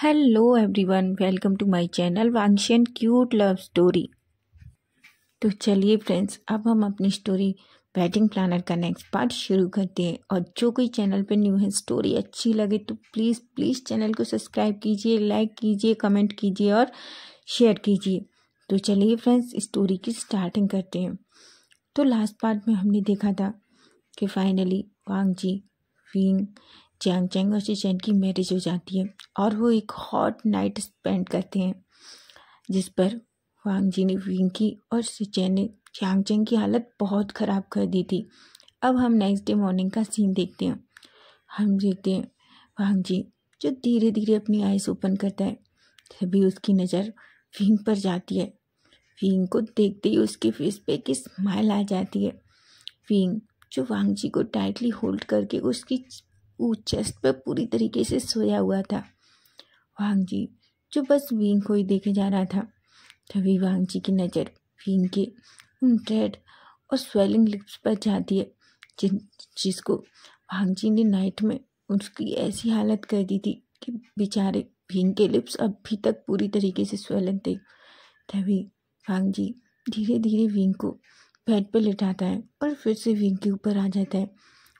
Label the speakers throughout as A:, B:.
A: Hello everyone, welcome to my channel Vanshi and cute love story. तो चलिए friends, अब हम अपनी स्टोरी वेडिंग प्लानर का नेक्स्ट पार्ट शुरू करते हैं। और जो कोई चैनल पे न्यू है, स्टोरी अच्छी लगे तो प्लीज़ चैनल को सब्सक्राइब कीजिए, लाइक कीजिए, कमेंट कीजिए और शेयर कीजिए। तो चलिए फ्रेंड्स, स्टोरी की स्टार्टिंग करते हैं। तो लास्ट पार्ट में हमने देखा था कि फाइनली वांग जी, विंग, जियांग चैंग और शिचेन की मैरिज हो जाती है और वो एक हॉट नाइट स्पेंड करते हैं, जिस पर वांग जी ने विंग की और शिचेन ने जियांग चैंग की हालत बहुत ख़राब कर दी थी। अब हम नेक्स्ट डे मॉर्निंग का सीन देखते हैं। हम देखते हैं वांग जी जो धीरे धीरे अपनी आइज़ ओपन करता है, तभी उसकी नज़र विंग पर जाती है। विंग को देखते ही उसके फेस पे एक स्माइल आ जाती है। विंग जो वांग जी को टाइटली होल्ड करके उसकी चेस्ट पर पूरी तरीके से सोया हुआ था। वांग जी जो बस विंग को ही देखे जा रहा था, तभी वांग जी की नज़र विंग के उन रेड और स्वेलिंग लिप्स पर जाती है, जिसको वांग जी ने नाइट में उसकी ऐसी हालत कर दी थी कि बेचारे विंग के लिप्स अभी तक पूरी तरीके से स्वेलन थे। तभी वांग जी धीरे धीरे विंग को बेड पर लिटाता है और फिर से विंग के ऊपर आ जाता है।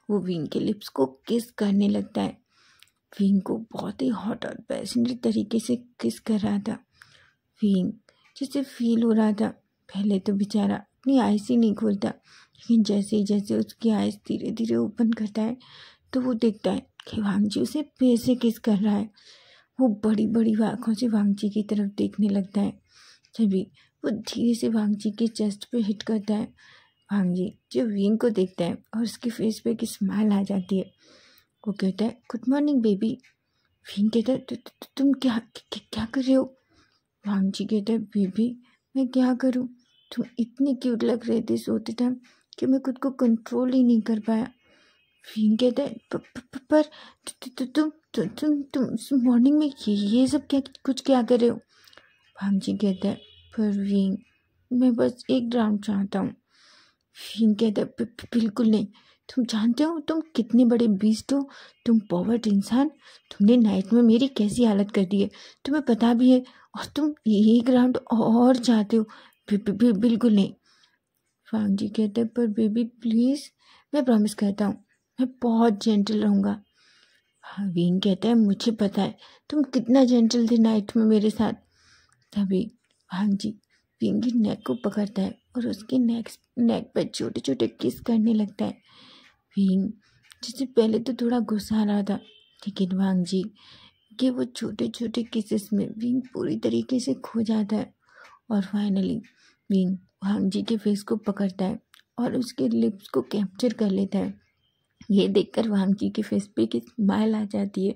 A: वो विंग के लिप्स को किस करने लगता है। विंग को बहुत ही हॉट और पैशनेट तरीके से किस कर रहा था। विंग जिसे फील हो रहा था, पहले तो बेचारा अपनी आइज़ ही नहीं खोलता, लेकिन जैसे उसकी आइज़ धीरे धीरे ओपन करता है तो वो देखता है कि वांग जी उसे फिर से किस कर रहा है। वो बड़ी बड़ी आँखों से वांग जी की तरफ देखने लगता है। तभी वो धीरे से वांग जी के चेस्ट पे हिट करता है। वांग जी जो विंग को देखता है और उसके फेस पे एक स्माइल आ जाती है। वो कहता है, गुड मॉर्निंग बेबी। विंग कहता है, तुम क्या कर रहे हो? वांग जी कहता है, बेबी मैं क्या करूं, तुम इतने क्यूट लग रहे थे सोते टाइम कि मैं खुद को कंट्रोल ही नहीं कर पाया। विंग कहता है, पर तुम मॉर्निंग में ये सब क्या कर रहे हो? वांग जी कहता है, पर विंग मैं बस एक राउंड चाहता हूँ। विंग कहता है, बिल्कुल नहीं, तुम जानते हो तुम कितने बड़े बीस्ट हो, तुम पॉवर्ड इंसान, तुमने नाइट में मेरी कैसी हालत कर दी है, तुम्हें पता भी है, और तुम एक राउंड और चाहते हो। बिल्कुल नहीं। वांग जी कहते हैं, पर बेबी प्लीज़, मैं प्रॉमिस करता हूँ मैं बहुत जेंटल रहूँगा। हाँ, विंग कहता है, मुझे पता है तुम कितना जेंटल थे नाइट में मेरे साथ। तभी वांग जी विंग की नेक को पकड़ता है और उसके नेक पर छोटे छोटे किस करने लगता है। विंग जिसे पहले तो थोड़ा गुस्सा आ रहा था, लेकिन वांग जी के वो छोटे छोटे किसेस में विंग पूरी तरीके से खो जाता है। और फाइनली विंग वांग जी के फेस को पकड़ता है और उसके लिप्स को कैप्चर कर लेता है। ये देखकर वांग जी के फेस पे एक स्माइल आ जाती है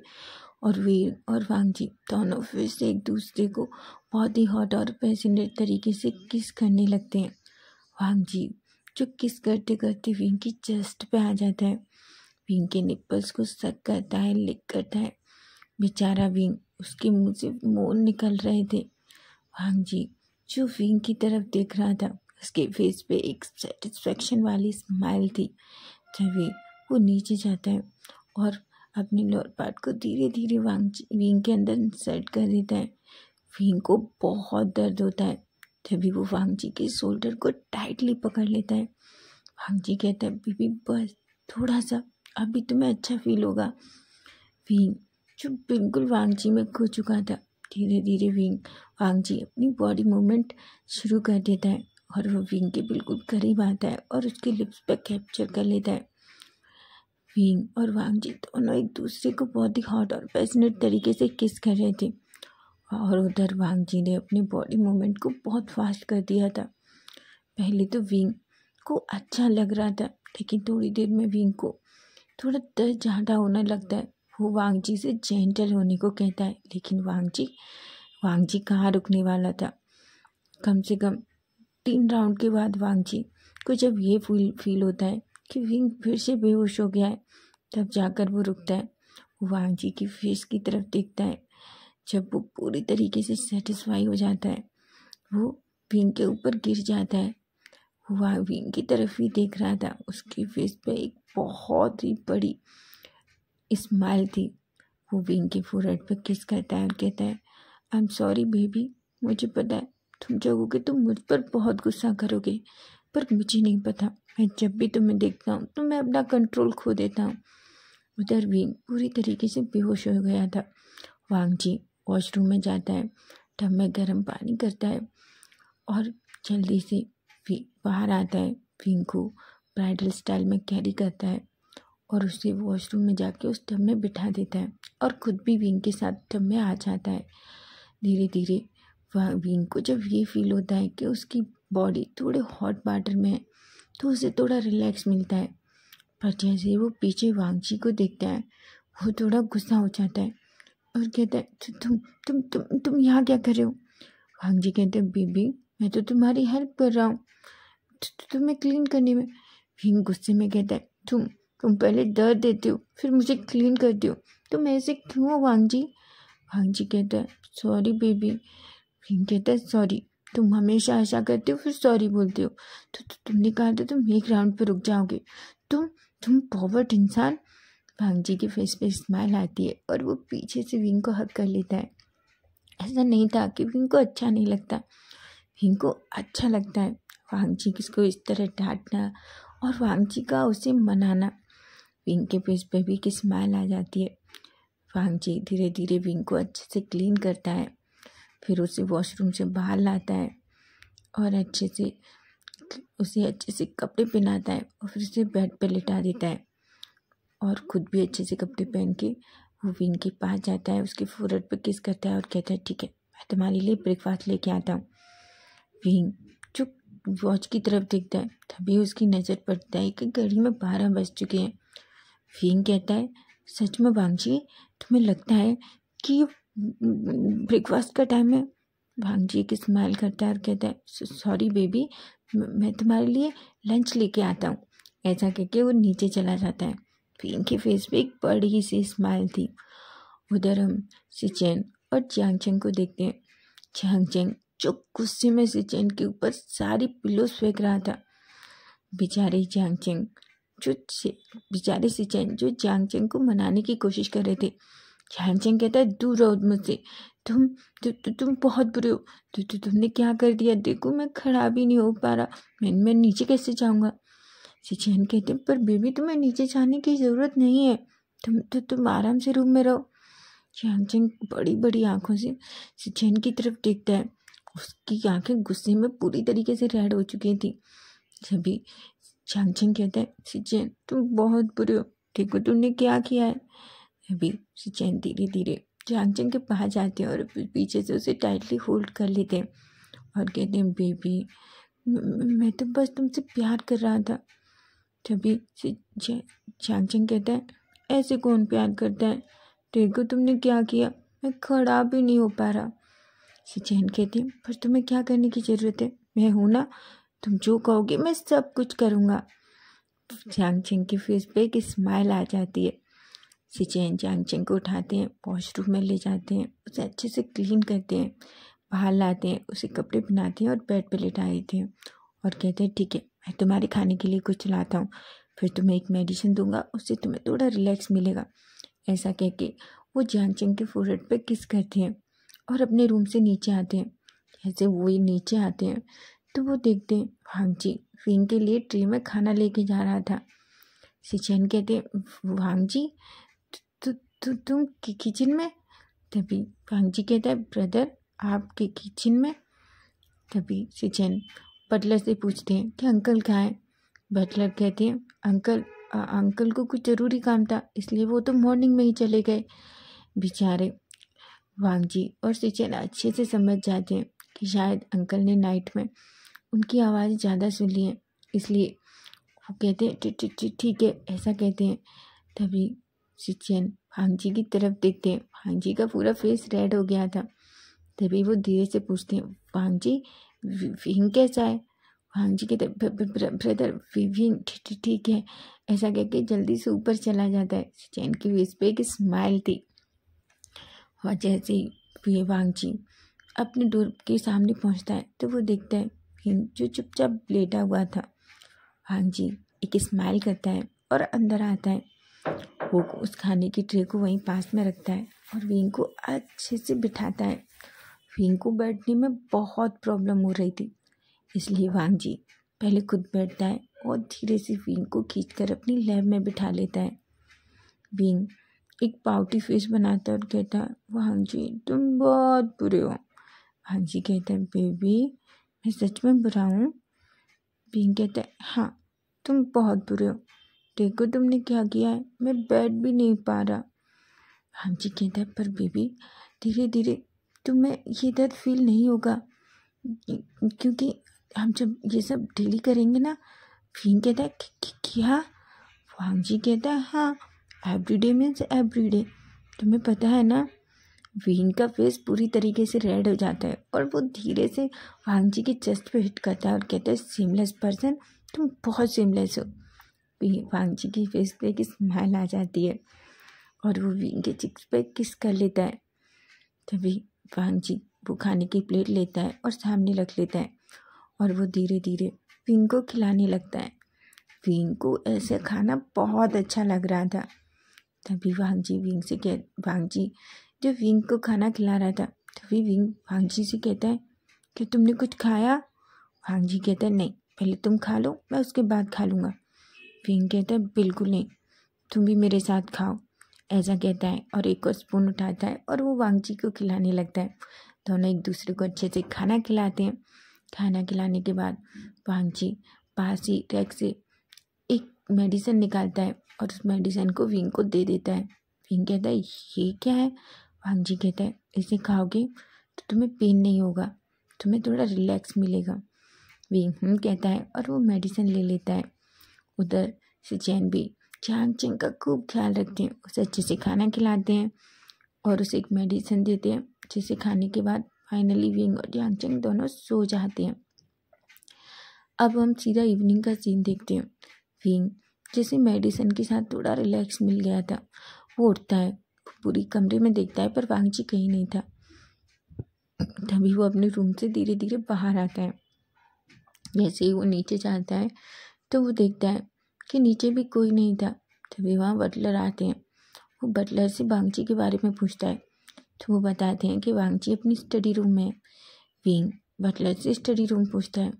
A: और वीर और वांग जी दोनों फिर से एक दूसरे को बहुत ही हॉट और पैशनेट तरीके से किस करने लगते हैं। वांग जी जो किस करते करते विंग की चेस्ट पे आ जाता है, विंग के निप्पल्स को सक करता है, लिक करता है। बेचारा विंग, उसके मुंह से मोर निकल रहे थे। वांग जी जो विंग की तरफ देख रहा था, उसके फेस पे एक सेटिस्फेक्शन वाली स्माइल थी। तभी वो नीचे जाता है और अपने लोअर पार्ट को धीरे धीरे विंग के अंदर इंसर्ट कर देता है। विंग को बहुत दर्द होता है। तभी वो वांग जी के शोल्डर को टाइटली पकड़ लेता है। वांग जी कहता है, बेबी बस थोड़ा सा, अभी तुम्हें अच्छा फील होगा। विंग जो बिल्कुल वांग जी में खो चुका था, धीरे धीरे वांग जी अपनी बॉडी मूवमेंट शुरू कर देता है और वो विंग के बिल्कुल करीब आता है और उसके लिप्स पर कैप्चर कर लेता है। विंग और वांग जी दोनों एक दूसरे को बहुत ही हॉट और पैशनेट तरीके से किस कर रहे थे। और उधर वांग जी ने अपनी बॉडी मूवमेंट को बहुत फास्ट कर दिया था। पहले तो विंग को अच्छा लग रहा था, लेकिन थोड़ी देर में विंग को थोड़ा दर्द ज़्यादा होने लगता है। वो वांग जी से जेंटल होने को कहता है, लेकिन वांग जी कहाँ रुकने वाला था। कम से कम 3 राउंड के बाद वांग जी को जब ये फील होता है कि विंग फिर से बेहोश हो गया है, तब जाकर वो रुकता है। वो वांग जी की फेस की तरफ देखता है। जब वो पूरी तरीके से सेटिस्फाई हो जाता है, वो विंग के ऊपर गिर जाता है। वो विंग की तरफ ही देख रहा था, उसके फेस पे एक बहुत ही बड़ी स्माइल थी। वो विंग के फोरहेड पे किस करता है और कहता है, आई एम सॉरी बेबी, मुझे पता है तुम चाहोगे तो मुझ पर बहुत गुस्सा करोगे, पर मुझे नहीं पता, मैं जब भी तुम्हें देखता हूँ तो मैं अपना कंट्रोल खो देता हूँ। उधर विंग पूरी तरीके से बेहोश हो गया था। वांग जी वॉशरूम में जाता है, टब में गर्म पानी करता है और जल्दी से बाहर आता है। विंग को ब्राइडल स्टाइल में कैरी करता है और उसे वॉशरूम में जाके उस टब में बिठा देता है और खुद भी विंग के साथ टब में आ जाता है। धीरे धीरे विंग को जब ये फील होता है कि उसकी बॉडी थोड़े हॉट वाटर में है तो उसे थोड़ा रिलैक्स मिलता है, पर जैसे वो पीछे वांग जी को देखता है वो थोड़ा गुस्सा हो जाता है और कहता है, तुम यहाँ क्या कर रहे हो? वांग जी कहते हैं, बेबी मैं तो तुम्हारी हेल्प कर रहा हूँ तुम्हें क्लीन करने में। विंग गुस्से में कहता है, तुम पहले दर्द देते हो फिर मुझे क्लीन करते हो, तुम ऐसे क्यों हो वांग जी? वांग जी कहता है, सॉरी बेबी। विंग कहता है, सॉरी? तुम हमेशा ऐसा करते हो फिर सॉरी बोलते हो। तुमने कहा था तुम एक राउंड पे रुक जाओगे, तुम पॉवर्ट इंसान। वांग जी के फेस पे स्माइल आती है और वो पीछे से विंग को हक कर लेता है। ऐसा नहीं था कि विंग को अच्छा नहीं लगता, विंग को अच्छा लगता है वांग जी किसको इस तरह डांटना और वांग जी का उसे मनाना। विंग के फेस पे भी एक स्माइल आ जाती है। वांग जी धीरे धीरे विंग को अच्छे से क्लीन करता है, फिर उसे वॉशरूम से बाहर लाता है और उसे अच्छे से कपड़े पहनाता है और फिर उसे बेड पे लिटा देता है और खुद भी अच्छे से कपड़े पहन के वो विंग के पास जाता है, उसके फोरहेड पे किस करता है और कहता है, ठीक है मैं तुम्हारे लिए ब्रेकफास्ट लेके आता हूँ। विंग जो वॉच की तरफ देखता है तभी उसकी नज़र पड़ता है कि घड़ी में 12 बज चुके हैं। विंग कहता है, सच में वांग जी तुम्हें लगता है कि ब्रेकफास्ट का टाइम है? वांग जी एक स्माइल करता है और कहता है, सॉरी बेबी, मैं तुम्हारे लिए लंच लेके आता हूँ। ऐसा कहके वो नीचे चला जाता है। विंग के फेस पे एक बड़ी सी स्माइल थी। उधर हम सिचेन और जियांग चेंग को देखते हैं। जियांग चेंग जो गुस्से में सिचेन के ऊपर सारी पिलोस फेंक रहा था। बेचारे जियांग चेंग बेचारे सिचेन जो जियांग चेंग को मनाने की कोशिश कर रहे थे। जियांग चेंग कहता है, दूर रहो मुझसे, तुम बहुत बुरे हो, तुमने क्या कर दिया, देखो मैं खड़ा भी नहीं हो पा रहा, मैं नीचे कैसे जाऊंगा? सिचेन कहते हैं, पर बेबी तुम्हें नीचे जाने की ज़रूरत नहीं है, तुम आराम से रूम में रहो। जियांग चेंग बड़ी बड़ी आंखों से सिचेन की तरफ देखता है। उसकी आंखें गुस्से में पूरी तरीके से रेड हो चुकी थी। जभी जियांग चेंग कहता है, सिचेन तुम बहुत बुरे हो, देखो तुमने क्या किया है। अभी सिचेन धीरे धीरे जियांग चेंग के पास जाते हैं और पीछे से उसे टाइटली होल्ड कर लेते हैं और कहते हैं, बेबी मैं तो बस तुमसे प्यार कर रहा था। तभी जियांग चेंग कहता है, ऐसे कौन प्यार करता है, देखो तुमने क्या किया, मैं खड़ा भी नहीं हो पा रहा। सिचेन कहती है, पर तुम्हें क्या करने की ज़रूरत है, मैं हूँ ना, तुम जो कहोगे मैं सब कुछ करूँगा। जियांग चेंग के फेस पे एक स्माइल आ जाती है। सिचेन जियांग चेंग को उठाते हैं, वॉशरूम में ले जाते हैं, उसे अच्छे से क्लीन करते हैं, बाहर लाते हैं, उसे कपड़े पहनाते हैं और बेड पे लेटा देते हैं और कहते हैं, ठीक है मैं तुम्हारे खाने के लिए कुछ लाता हूँ, फिर तुम्हें एक मेडिसिन दूंगा, उससे तुम्हें थोड़ा रिलैक्स मिलेगा। ऐसा कह के वो जियांग चेंग के फोरहेड पे किस करते हैं और अपने रूम से नीचे आते हैं। जैसे वो नीचे आते हैं तो वो देखते हैं वांग जी विंग के लिए ट्रे में खाना लेके जा रहा था। सिचेन कहते हैं, वांग जी तुम किचन में? तभी वांग जी कहता है, ब्रदर आपके किचन में? तभी सिचेन बटलर से पूछते हैं कि अंकल कहाँ हैं? बटलर कहते हैं, अंकल को कुछ ज़रूरी काम था इसलिए वो तो मॉर्निंग में ही चले गए। बेचारे वांग जी और सिचेन अच्छे से समझ जाते हैं कि शायद अंकल ने नाइट में उनकी आवाज़ ज़्यादा सुन ली है, इसलिए वो कहते हैं ठीक है, ऐसा कहते हैं। तभी सिचेन वांग जी की तरफ देखते हैं, वांग जी का पूरा फेस रेड हो गया था। तभी वो धीरे से पूछते हैं, वांग जी विंग कैसा है? वांग जी कहते, ब्रदर विंग ठीक है, ऐसा कह के जल्दी से ऊपर चला जाता है। सिचेन की फेस पे एक स्माइल थी और जैसे ही वांग जी अपने डोर के सामने पहुंचता है तो वो देखता है विंग जो चुपचाप लेटा हुआ था। वांग जी एक स्माइल करता है और अंदर आता है वो उस खाने की ट्रे को वहीं पास में रखता है और विंग को अच्छे से बिठाता है। विंग को बैठने में बहुत प्रॉब्लम हो रही थी, इसलिए वांग जी पहले खुद बैठता है और धीरे से विंग को खींचकर अपनी लैब में बिठा लेता है। विंग एक पाउटी फेस बनाता है और कहता है, वांग जी तुम बहुत बुरे हो। वांग जी कहता है, बेबी मैं सच में बुरा हूँ? विंग कहता है, हाँ तुम बहुत बुरे हो, देखो तुमने क्या किया है, मैं बैठ भी नहीं पा रहा। वांग जी कहता है, पर बेबी धीरे धीरे तुम्हें ये दर्द फील नहीं होगा, क्योंकि हम जब ये सब डेली करेंगे ना। विंग कहता है, क्या? वांग जी कहता है, हाँ एवरीडे मीन्स एवरीडे, तुम्हें पता है ना। विंग का फेस पूरी तरीके से रेड हो जाता है और वो धीरे से वांग जी के चेस्ट पे हिट करता है और कहता है, सीमलेस पर्सन तुम बहुत सीमलेस हो। वांग जी की फेस पे एक स्माइल आ जाती है और वो विंग के चिक्स पे किस कर लेता है। तभी वांग जी वो खाने की प्लेट लेता है और सामने रख लेता है और वो धीरे धीरे विंग को खिलाने लगता है। विंग को ऐसा खाना बहुत अच्छा लग रहा था। तभी वांग जी जब विंग को खाना खिला रहा था, तभी विंग वांग जी से कहता है कि तुमने कुछ खाया? वांग जी कहता है, नहीं पहले तुम खा लो, मैं उसके बाद खा लूँगा। विंग कहता है, बिल्कुल नहीं, तुम भी मेरे साथ खाओ, ऐसा कहता है और एक और स्पून उठाता है और वो वांग जी को खिलाने लगता है। दोनों एक दूसरे को अच्छे से खाना खिलाते हैं। खाना खिलाने के बाद वांग जी पास ही रैक से एक मेडिसिन निकालता है और उस मेडिसिन को विंग को दे देता है। विंग कहता है, ये क्या है? वांग जी कहता है, इसे खाओगे तो तुम्हें पेन नहीं होगा, तुम्हें थोड़ा रिलैक्स मिलेगा। विंग कहता है और वो मेडिसिन ले लेता है। उधर से चैन भी चांग चेंग का खूब ख्याल रखते हैं, उसे अच्छे से खाना खिलाते हैं और उसे एक मेडिसिन देते हैं, जिसे खाने के बाद फाइनली विंग और चांग चेंग दोनों सो जाते हैं। अब हम सीधा इवनिंग का सीन देखते हैं। विंग जैसे मेडिसिन के साथ थोड़ा रिलैक्स मिल गया था, वो उठता है, पूरी कमरे में देखता है पर वांग जी कहीं नहीं था। तभी वो अपने रूम से धीरे धीरे बाहर आता है। जैसे ही वो नीचे जाता है तो वो देखता है कि नीचे भी कोई नहीं था। तभी वहाँ बटलर आते हैं। वो बटलर से वांग जी के बारे में पूछता है तो वो बताते हैं कि वांग जी अपनी स्टडी रूम में है। विंग बटलर से स्टडी रूम पूछता है।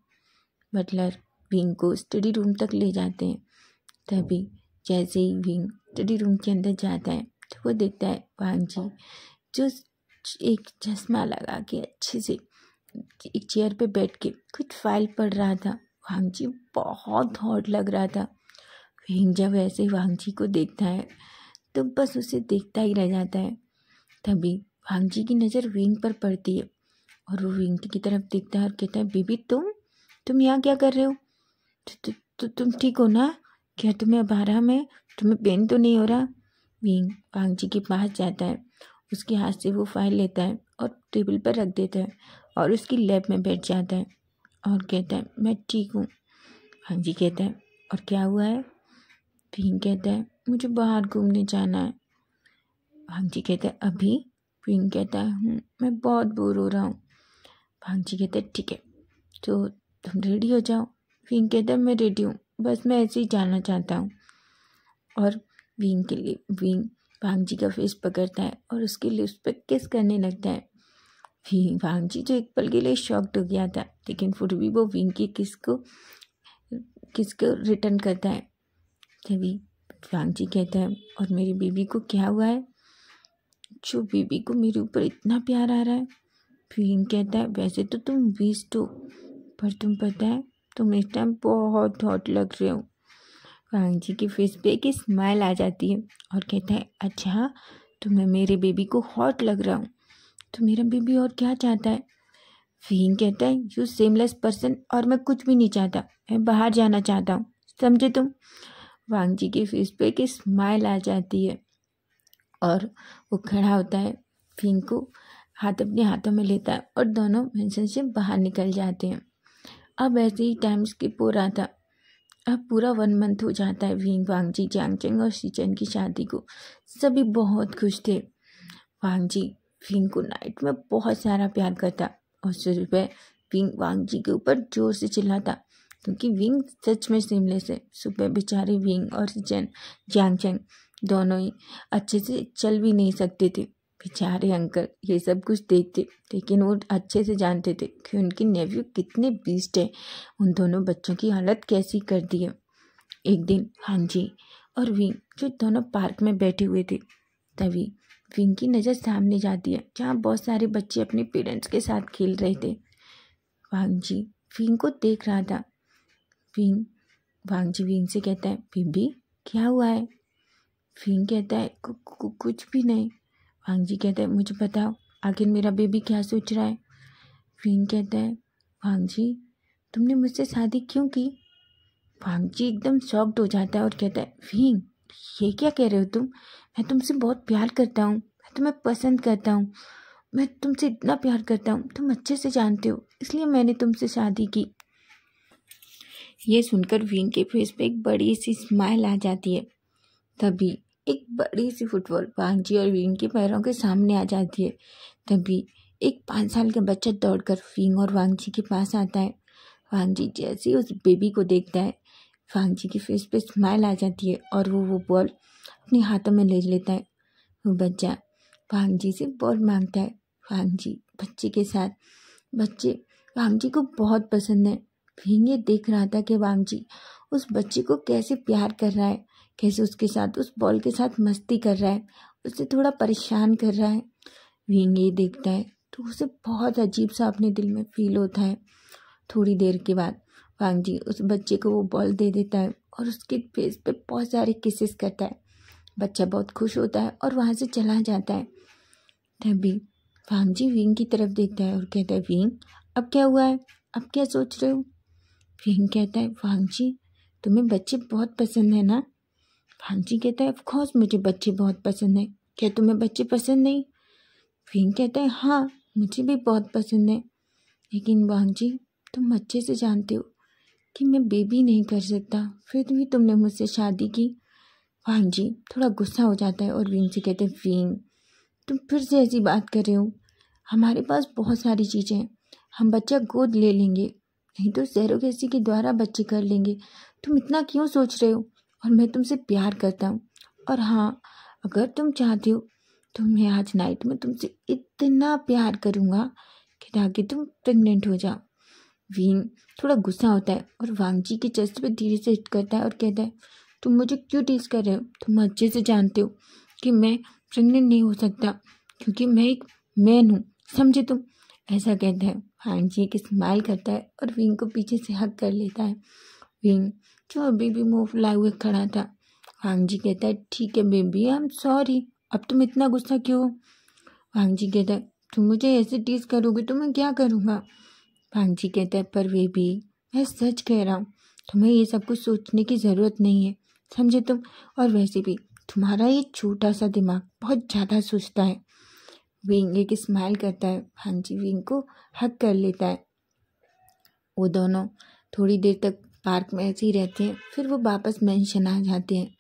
A: बटलर विंग को स्टडी रूम तक ले जाते हैं। तभी जैसे ही विंग स्टडी रूम के अंदर जाता है तो वो देखता है वांग जी जो एक चश्मा लगा के अच्छे से एक चेयर पे बैठ के कुछ फाइल पढ़ रहा था। वांग जी बहुत हॉट लग रहा था। विंग जब ऐसे वांग जी को देखता है तो बस उसे देखता ही रह जाता है। तभी वांग जी की नज़र विंग पर पड़ती है और वो विंग की तरफ देखता है और कहता है, बेबी तुम यहाँ क्या कर रहे हो? तुम ठीक हो ना? क्या तुम्हें अब आराम है? तुम्हें पेन तो नहीं हो रहा? विंग वांग जी के पास जाता है, उसके हाथ से वो फाइल लेता है और टेबल पर रख देता है और उसकी लैब में बैठ जाता है और कहता है, मैं ठीक हूँ। वांग जी कहता है, और क्या हुआ है? विंग कहता है, मुझे बाहर घूमने जाना है। वांग जी कहता है, अभी? विंग कहता है, मैं बहुत बोर हो रहा हूँ। वांग जी कहता है, ठीक है तो तुम रेडी हो जाओ। विंग कहता है, मैं रेडी हूँ, बस मैं ऐसे ही जाना चाहता हूँ। और विंग वांग जी का फेस पकड़ता है और उसके लिप्स पे किस करने लगता है। वांग जी जो एक पल के लिए शॉक्ड हो गया था, लेकिन फिर भी वो विंग की किस को रिटर्न करता है। तभी वांग जी कहता है, और मेरी बेबी को क्या हुआ है जो बेबी को मेरे ऊपर इतना प्यार आ रहा है? विंग कहता है, वैसे तो तुम बीस्ट हो, पर तुम पता है तुम इस टाइम बहुत हॉट लग रहे हो। वांग जी के फेस पे एक स्माइल आ जाती है और कहता है, अच्छा तो मैं मेरे बेबी को हॉट लग रहा हूँ, तो मेरा बेबी और क्या चाहता है? विंग कहता है, यू सेमलेस पर्सन, और मैं कुछ भी नहीं चाहता, मैं बाहर जाना चाहता हूँ, समझे तुम? वांग जी के फेस पे एक स्माइल आ जाती है और वो खड़ा होता है, विंग को हाथ अपने हाथों में लेता है और दोनों मेंशन से बाहर निकल जाते हैं। अब ऐसे ही टाइम स्किप हो रहा था। अब पूरा 1 मंथ हो जाता है विंग, वांग जी, चांग चेंग और शीचेन की शादी को। सभी बहुत खुश थे। वांग जी विंग को नाइट में बहुत सारा प्यार करता और सुबह विंग वांग जी के ऊपर जोर से चिल्लाता, क्योंकि विंग सच में सीमलेस है। सुबह बेचारे विंग और शीचेन, चांग चेंग दोनों ही अच्छे से चल भी नहीं सकते थे। बेचारे अंकल ये सब कुछ देखते, लेकिन वो अच्छे से जानते थे कि उनके नेफ्यू कितने बीस्ट है, उन दोनों बच्चों की हालत कैसी कर दी है। एक दिन हांजी और विंग जो दोनों पार्क में बैठे हुए थे, तभी विंग की नज़र सामने जाती है जहाँ बहुत सारे बच्चे अपने पेरेंट्स के साथ खेल रहे थे। वांगजी विंग को देख रहा था। वांगजी विंग से कहता है, बेबी क्या हुआ है? विंग कहता है, कुछ भी नहीं। वांगजी कहता है, मुझे बताओ आखिर मेरा बेबी क्या सोच रहा है? विंग कहता है, वांगजी तुमने मुझसे शादी क्यों की? वांगजी एकदम शॉक्ड हो जाता है और कहता है, विंग ये क्या कह रहे हो तुम? मैं तुमसे बहुत प्यार करता हूँ, मैं तुम्हें पसंद करता हूँ, मैं तुमसे इतना प्यार करता हूँ, तुम अच्छे से जानते हो, इसलिए मैंने तुमसे शादी की। ये सुनकर विंग के फेस पे एक बड़ी सी स्माइल आ जाती है। तभी एक बड़ी सी फुटबॉल वांगजी और विंग के पैरों के सामने आ जाती है। तभी एक 5 साल का बच्चा दौड़कर विंग और वांगजी के पास आता है। वांगजी जैसे ही उस बेबी को देखता है, वांगजी के फेस पे स्माइल आ जाती है और वो बॉल अपने हाथों में ले लेता है। वो बच्चा वांगजी से बॉल मांगता है। वांगजी बच्चे के साथ, बच्चे वांगजी को बहुत पसंद है। विंग ये देख रहा था कि वांगजी उस बच्चे को कैसे प्यार कर रहा है, कैसे उसके साथ उस बॉल के साथ मस्ती कर रहा है, उसे थोड़ा परेशान कर रहा है। विंग ये देखता है तो उसे बहुत अजीब सा अपने दिल में फील होता है। थोड़ी देर के बाद वांगजी उस बच्चे को वो बॉल दे देता है और उसके फेस पे बहुत सारे किसेस करता है। बच्चा बहुत खुश होता है और वहाँ से चला जाता है। तभी वांगजी विंग की तरफ देखता है और कहता है, विंग अब क्या हुआ है, अब क्या सोच रहे हो? विंग कहता है, वांगजी तुम्हें बच्चे बहुत पसंद है ना? वांगजी कहता है, ऑफ कोर्स मुझे बच्चे बहुत पसंद है, क्या तुम्हें बच्चे पसंद नहीं? विंग कहता है, हाँ मुझे भी बहुत पसंद है, लेकिन वांगजी तुम अच्छे से जानते हो कि मैं बेबी नहीं कर सकता, फिर भी तुमने मुझसे शादी की। वांगजी थोड़ा गुस्सा हो जाता है और विंग से कहते हैं, विंग तुम फिर से ऐसी बात कर रहे हो, हमारे पास बहुत सारी चीज़ें हैं, हम बच्चा गोद ले लेंगे, नहीं तो सरोगेसी के द्वारा बच्चे कर लेंगे, तुम इतना क्यों सोच रहे हो? और मैं तुमसे प्यार करता हूँ, और हाँ अगर तुम चाहते हो तो मैं आज नाइट में तुमसे इतना प्यार करूँगा कि ताकि तुम प्रेग्नेंट हो जाओ। विंग थोड़ा गुस्सा होता है और वांगजी के चेस्ट पे धीरे से हिट करता है और कहता है, तुम मुझे क्यों टीज कर रहे हो? तुम अच्छे से जानते हो कि मैं प्रेग्नेंट नहीं हो सकता, क्योंकि मैं एक मैन हूँ, समझे तुम? ऐसा कहता है। वांगजी एक स्माइल करता है और विंग को पीछे से हग कर लेता है। विंग जो अभी भी मुंह फुलाए हुए खड़ा था, वांगजी कहता है, ठीक है बेबी आई एम सॉरी, अब तुम इतना गुस्सा क्यों हो? वांगजी कहता है, तुम मुझे ऐसे टीज करोगे तो मैं क्या करूँगा? वांगजी कहता है, पर बेबी मैं सच कह रहा हूँ, तुम्हें ये सब कुछ सोचने की ज़रूरत नहीं है, समझे तुम? और वैसे भी तुम्हारा ये छोटा सा दिमाग बहुत ज़्यादा सोचता है। विंग एक स्माइल करता है, वांगजी विंग को हग कर लेता है। वो दोनों थोड़ी देर तक पार्क में ऐसे ही रहते हैं, फिर वो वापस मेंशन आ जाते हैं।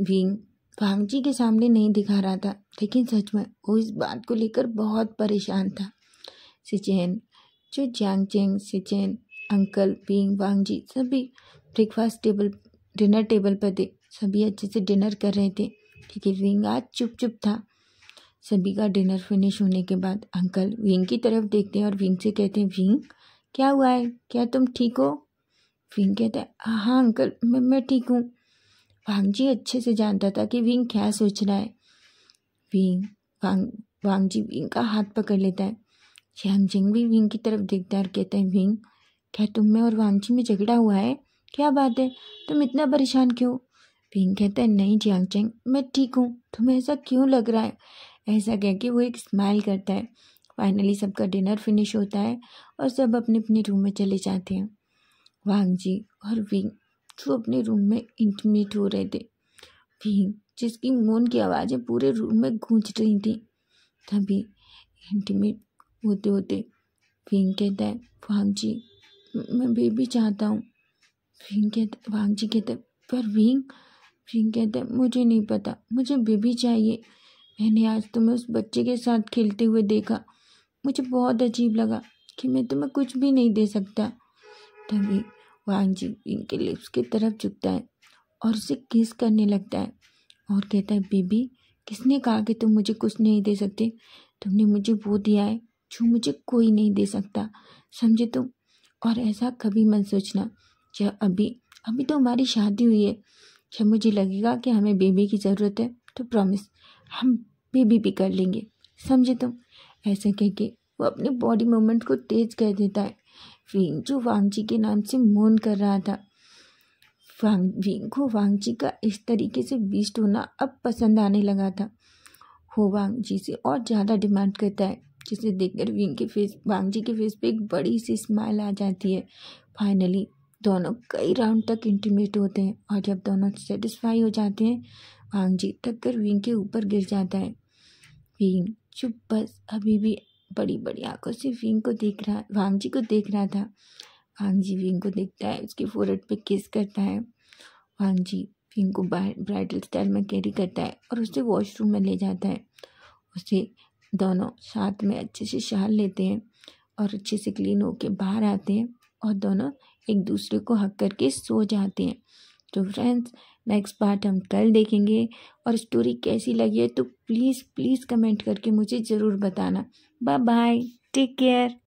A: विंग वांगजी के सामने नहीं दिखा रहा था, लेकिन सच में वो इस बात को लेकर बहुत परेशान था। सिचेन जो जियांगचेंग, सिचेन, अंकल, विंग, वांगजी सभी ब्रेकफास्ट टेबल, डिनर टेबल पर थे। सभी अच्छे से डिनर कर रहे थे, लेकिन विंग आज चुप चुप था। सभी का डिनर फिनिश होने के बाद अंकल विंग की तरफ देखते हैं और विंग से कहते हैं, विंग क्या हुआ है, क्या तुम ठीक हो? विंग कहता है, हाँ अंकल मैं ठीक हूँ। वांगजी अच्छे से जानता था कि विंग क्या सोच रहा है। वांगजी विंग का हाथ पकड़ लेता है। जियांगचेंग भी विंग की तरफ देखता है और कहता है, विंग क्या तुम में और वांगजी में झगड़ा हुआ है? क्या बात है, तुम इतना परेशान क्यों? विंग कहता है, नहीं जियांगचेंग मैं ठीक हूँ, तुम्हें ऐसा क्यों लग रहा है? ऐसा कह के वो एक स्माइल करता है। फाइनली सबका डिनर फिनिश होता है और सब अपने अपने रूम में चले जाते हैं। वांगजी और विंग जो अपने रूम में इंटीमेट हो रहे थे, विंग जिसकी मौन की आवाज़ें पूरे रूम में गूंज रही थी, तभी इंटीमेट होते होते विंग कहता है, वांगजी मैं बेबी चाहता हूँ। वांगजी कहता है, पर विंग कहता है, मुझे नहीं पता, मुझे बेबी चाहिए। मैंने आज तुम्हें उस बच्चे के साथ खेलते हुए देखा, मुझे बहुत अजीब लगा कि मैं तुम्हें कुछ भी नहीं दे सकता। तभी वांगजी विंग के लिप्स की तरफ झुकता है और उसे किस करने लगता है। और कहता है बेबी किसने कहा कि तुम मुझे कुछ नहीं दे सकते, तुमने मुझे वो दिया है जो मुझे कोई नहीं दे सकता, समझे तुम। और ऐसा कभी मत सोचना, जब अभी अभी तो हमारी शादी हुई है, जब मुझे लगेगा कि हमें बेबी की ज़रूरत है तो प्रॉमिस हम बेबी भी कर लेंगे, समझे तुम। ऐसा कह के वो अपने बॉडी मूवमेंट को तेज कर देता है। विंग जो वांगजी के नाम से मौन कर रहा था, विंग को वांगजी का इस तरीके से बीस्ट होना अब पसंद आने लगा था। वो वांगजी से और ज़्यादा डिमांड करता है, जिसे देखकर वांगजी के फेस पे एक बड़ी सी स्माइल आ जाती है। फाइनली दोनों कई राउंड तक इंटीमेट होते हैं और जब दोनों सेटिस्फाई हो जाते हैं, वांगजी थक कर विंग के ऊपर गिर जाता है। विंग चुप बस अभी भी बड़ी बड़ी आंखों से वांगजी को देख रहा था। वांगजी विंग को देखता है, उसके फोrehead पे किस करता है। वांगजी विंग को ब्राइडल स्टाइल में कैरी करता है और उसे वॉशरूम में ले जाता है। उसे दोनों साथ में अच्छे से शाल लेते हैं और अच्छे से क्लीन होके बाहर आते हैं और दोनों एक दूसरे को हक करके सो जाते हैं। तो फ्रेंड्स, नेक्स्ट पार्ट हम कल देखेंगे और स्टोरी कैसी लगी है तो प्लीज़ कमेंट करके मुझे ज़रूर बताना। Bye bye, take care.